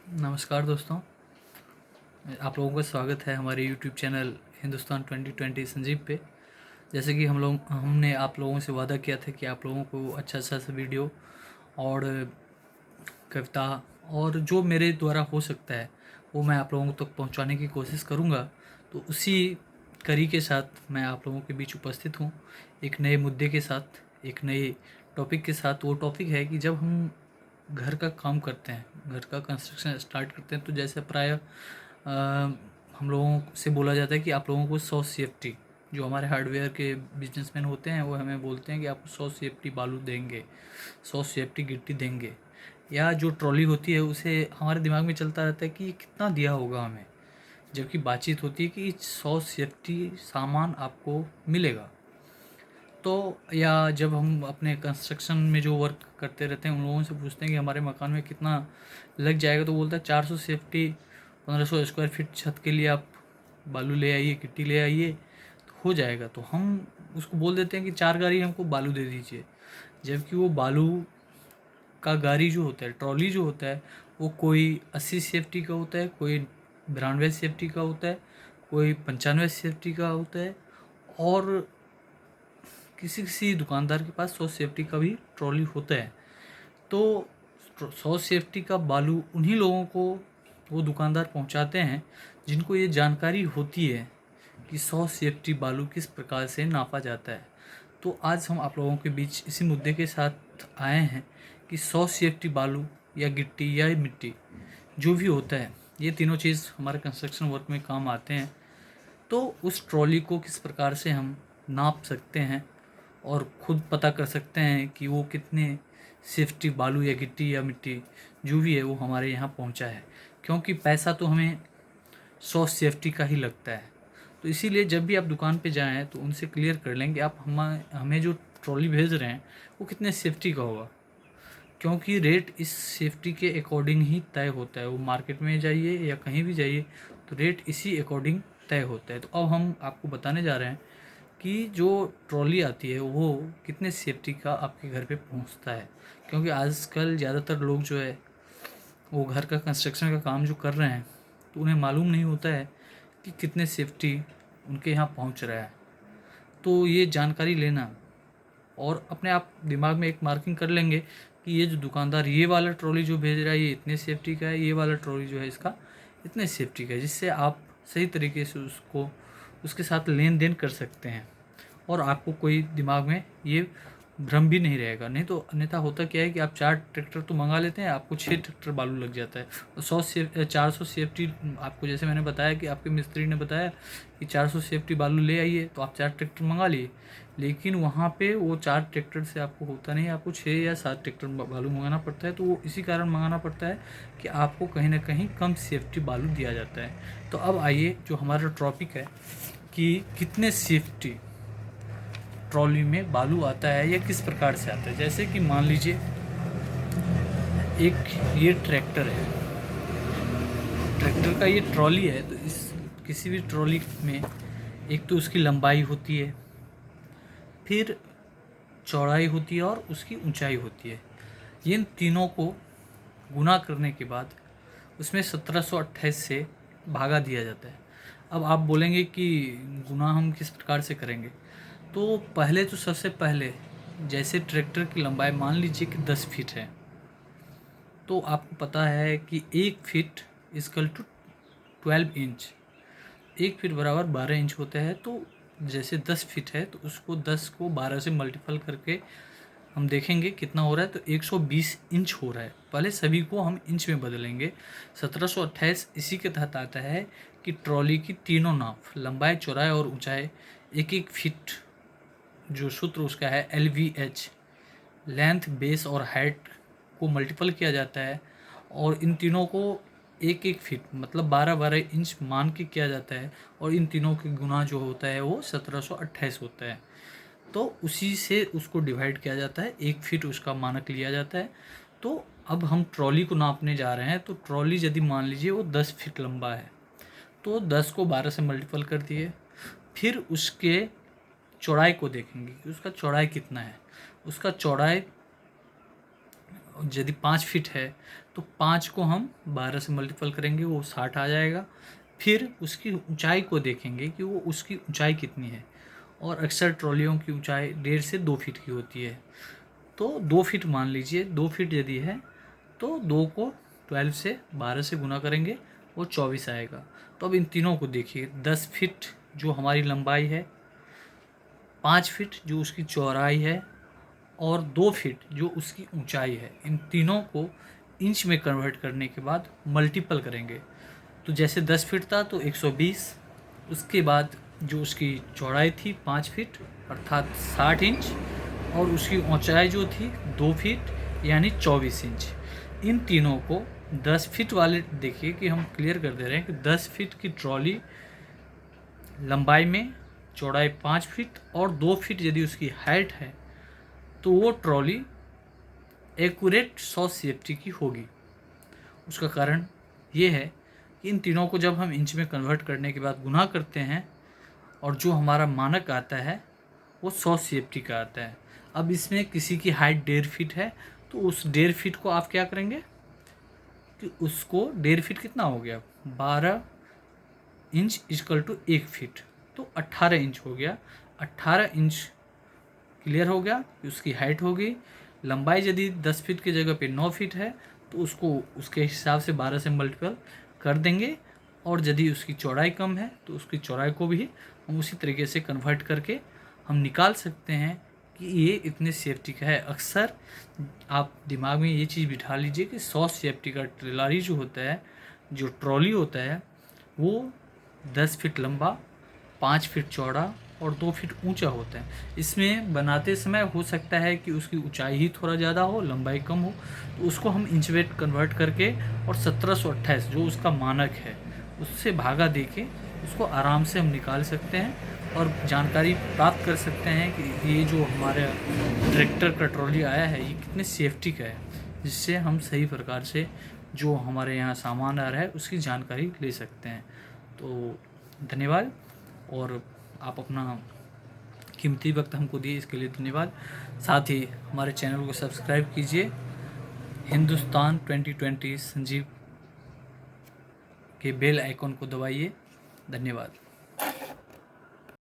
नमस्कार दोस्तों, आप लोगों का स्वागत है हमारे यूट्यूब चैनल हिंदुस्तान 2020 संजीव पे। जैसे कि हमने आप लोगों से वादा किया था कि आप लोगों को अच्छा अच्छा सा वीडियो और कविता और जो मेरे द्वारा हो सकता है वो मैं आप लोगों तक पहुंचाने की कोशिश करूंगा। तो उसी कड़ी के साथ मैं आप लोगों के बीच उपस्थित हूं, एक नए मुद्दे के साथ, एक नए टॉपिक के साथ। वो टॉपिक है कि जब हम घर का काम करते हैं, घर का कंस्ट्रक्शन स्टार्ट करते हैं, तो जैसे प्राय हम लोगों से बोला जाता है कि आप लोगों को 100 सेफ्टी, जो हमारे हार्डवेयर के बिजनेसमैन होते हैं वो हमें बोलते हैं कि आपको 100 सेफ्टी बालू देंगे, 100 सेफ्टी गिट्टी देंगे। या जो ट्रॉली होती है उसे हमारे दिमाग में चलता रहता है कि ये कितना दिया होगा हमें, जबकि बातचीत होती है कि 100 सेफ्टी सामान आपको मिलेगा। तो या जब हम अपने कंस्ट्रक्शन में जो वर्क करते रहते हैं उन लोगों से पूछते हैं कि हमारे मकान में कितना लग जाएगा, तो बोलता है 400 सेफ्टी, 1500 स्क्वायर फीट छत के लिए आप बालू ले आइए, गिट्टी ले आइए, तो हो जाएगा। तो हम उसको बोल देते हैं कि 4 गाड़ी हमको बालू दे दीजिए, जबकि वो बालू का गाड़ी जो होता है, ट्रॉली जो होता है, वो कोई 80 सेफ्टी का होता है, कोई 92 सेफ्टी का होता है, कोई 95 सेफ्टी का होता है। और किसी किसी दुकानदार के पास 100 सेफ्टी का भी ट्रॉली होता है। तो 100 सेफ्टी का बालू उन्हीं लोगों को वो दुकानदार पहुंचाते हैं जिनको ये जानकारी होती है कि 100 सेफ्टी बालू किस प्रकार से नापा जाता है। तो आज हम आप लोगों के बीच इसी मुद्दे के साथ आए हैं कि 100 सेफ्टी बालू या गिट्टी या मिट्टी जो भी होता है, ये तीनों चीज़ हमारे कंस्ट्रक्शन वर्क में काम आते हैं। तो उस ट्रॉली को किस प्रकार से हम नाप सकते हैं और खुद पता कर सकते हैं कि वो कितने सेफ्टी बालू या गिट्टी या मिट्टी जो भी है वो हमारे यहाँ पहुँचा है। क्योंकि पैसा तो हमें 100 सेफ्टी का ही लगता है। तो इसीलिए जब भी आप दुकान पे जाएँ तो उनसे क्लियर कर लें कि आप हमें जो ट्रॉली भेज रहे हैं वो कितने सेफ्टी का होगा। क्योंकि रेट इस सेफ्टी के अकॉर्डिंग ही तय होता है। वो मार्केट में जाइए या कहीं भी जाइए तो रेट इसी अकॉर्डिंग तय होता है। तो अब हम आपको बताने जा रहे हैं कि जो ट्रॉली आती है वो कितने सेफ्टी का आपके घर पे पहुंचता है। क्योंकि आजकल ज़्यादातर लोग जो है वो घर का कंस्ट्रक्शन का काम जो कर रहे हैं तो उन्हें मालूम नहीं होता है कि कितने सेफ्टी उनके यहाँ पहुंच रहा है। तो ये जानकारी लेना और अपने आप दिमाग में एक मार्किंग कर लेंगे कि ये जो दुकानदार ये वाला ट्रॉली जो भेज रहा है ये इतने सेफ्टी का है, ये वाला ट्रॉली जो है इसका इतने सेफ्टी का है, जिससे आप सही तरीके से उसको उसके साथ लेन देन कर सकते हैं और आपको कोई दिमाग में ये भ्रम भी नहीं रहेगा। नहीं तो अन्यथा होता क्या है कि आप 4 ट्रैक्टर तो मंगा लेते हैं, आपको 6 ट्रैक्टर बालू लग जाता है। और 400 सेफ्टी, आपको जैसे मैंने बताया कि आपके मिस्त्री ने बताया कि 400 सेफ्टी बालू ले आइए, तो आप 4 ट्रैक्टर मंगा लिए। लेकिन वहाँ पे वो 4 ट्रैक्टर से आपको होता नहीं है, आपको 6 या 7 ट्रैक्टर बालू मंगाना पड़ता है। तो वो इसी कारण मंगाना पड़ता है कि आपको कहीं ना कहीं कम सेफ्टी बालू दिया जाता है। तो अब आइए जो हमारा टॉपिक है कि कितने सेफ्टी ट्रॉली में बालू आता है या किस प्रकार से आता है। जैसे कि मान लीजिए एक ये ट्रैक्टर है, ट्रैक्टर का ये ट्रॉली है। तो इस किसी भी ट्रॉली में एक तो उसकी लंबाई होती है, फिर चौड़ाई होती है और उसकी ऊंचाई होती है। इन तीनों को गुना करने के बाद उसमें 1728 से भागा दिया जाता है। अब आप बोलेंगे कि गुना हम किस प्रकार से करेंगे। तो पहले तो सबसे पहले जैसे ट्रैक्टर की लंबाई मान लीजिए कि 10 फीट है, तो आपको पता है कि 1 feet is equal to 12 inch, 1 feet बराबर 12 इंच होता है। तो जैसे 10 फीट है तो उसको 10 को 12 से मल्टीपल करके हम देखेंगे कितना हो रहा है, तो 120 इंच हो रहा है। पहले सभी को हम इंच में बदलेंगे। 1728 इसी के तहत आता है कि ट्रॉली की तीनों नाप, लंबाई, चौड़ाई और ऊंचाई 1-1 फीट, जो सूत्र उसका है LVH, लेंथ, बेस और हाइट को मल्टीपल किया जाता है और इन तीनों को 1-1 फीट मतलब 12-12 इंच मान के किया जाता है। और इन तीनों के गुना जो होता है वो 1728 होता है। तो उसी से उसको डिवाइड किया जाता है, 1 फीट उसका मानक लिया जाता है। तो अब हम ट्रॉली को नापने जा रहे हैं। तो ट्रॉली यदि मान लीजिए वो 10 फीट लंबा है, तो 10 को 12 से मल्टीपल कर दिए। फिर उसके चौड़ाई को देखेंगे कि उसका चौड़ाई कितना है। उसका चौड़ाई यदि 5 फीट है तो 5 को हम 12 से मल्टीपल करेंगे, वो 60 आ जाएगा। फिर उसकी ऊंचाई को देखेंगे कि वो उसकी ऊंचाई कितनी है, और अक्सर ट्रॉलियों की ऊंचाई 1.5 से 2 फीट की होती है। तो 2 फीट मान लीजिए, 2 फीट यदि है तो 2 को 12 से 12 से गुना करेंगे, वो 24 आएगा। तो अब इन तीनों को देखिए, 10 फीट जो हमारी लंबाई है, 5 फीट जो उसकी चौड़ाई है, और 2 फीट जो उसकी ऊंचाई है, इन तीनों को इंच में कन्वर्ट करने के बाद मल्टीपल करेंगे। तो जैसे 10 फीट था तो 120, उसके बाद जो उसकी चौड़ाई थी 5 फीट अर्थात 60 इंच, और उसकी ऊंचाई जो थी 2 फीट यानी 24 इंच। इन तीनों को 10 फीट वाले, देखिए कि हम क्लियर कर दे रहे हैं कि 10 फीट की ट्रॉली लंबाई में, चौड़ाई 5 फीट और 2 फीट यदि उसकी हाइट है, तो वो ट्रॉली एक्यूरेट 100 CFT की होगी। उसका कारण ये है कि इन तीनों को जब हम इंच में कन्वर्ट करने के बाद गुना करते हैं, और जो हमारा मानक आता है वो 100 CFT का आता है। अब इसमें किसी की हाइट 1.5 फीट है, तो उस 1.5 फीट को आप क्या करेंगे कि उसको 1.5 फीट कितना हो गया, 12 इंच इक्वल टू 1 फीट, तो 18 इंच हो गया। 18 इंच क्लियर हो गया कि उसकी हाइट होगी। लंबाई यदि 10 फीट की जगह पे 9 फीट है, तो उसको उसके हिसाब से 12 से मल्टीपल कर देंगे, और यदि उसकी चौड़ाई कम है तो उसकी चौड़ाई को भी हम उसी तरीके से कन्वर्ट करके हम निकाल सकते हैं कि ये इतने CFT का है। अक्सर आप दिमाग में ये चीज़ बिठा लीजिए कि 100 CFT का ट्रेलरी जो होता है, जो ट्रॉली होता है, वो 10 फीट लंबा, 5 फीट चौड़ा और 2 फीट ऊंचा होता है। इसमें बनाते समय हो सकता है कि उसकी ऊंचाई ही थोड़ा ज़्यादा हो, लंबाई कम हो, तो उसको हम इंच वेट कन्वर्ट करके और 1728 जो उसका मानक है उससे भागा देके उसको आराम से हम निकाल सकते हैं, और जानकारी प्राप्त कर सकते हैं कि ये जो हमारे ट्रैक्टर का ट्रॉली आया है ये कितने CFT का है, जिससे हम सही प्रकार से जो हमारे यहाँ सामान आ रहा है उसकी जानकारी ले सकते हैं। तो धन्यवाद, और आप अपना कीमती वक्त हमको दिए इसके लिए धन्यवाद। साथ ही हमारे चैनल को सब्सक्राइब कीजिए, हिंदुस्तान 2020 संजीव के बेल आइकॉन को दबाइए। धन्यवाद।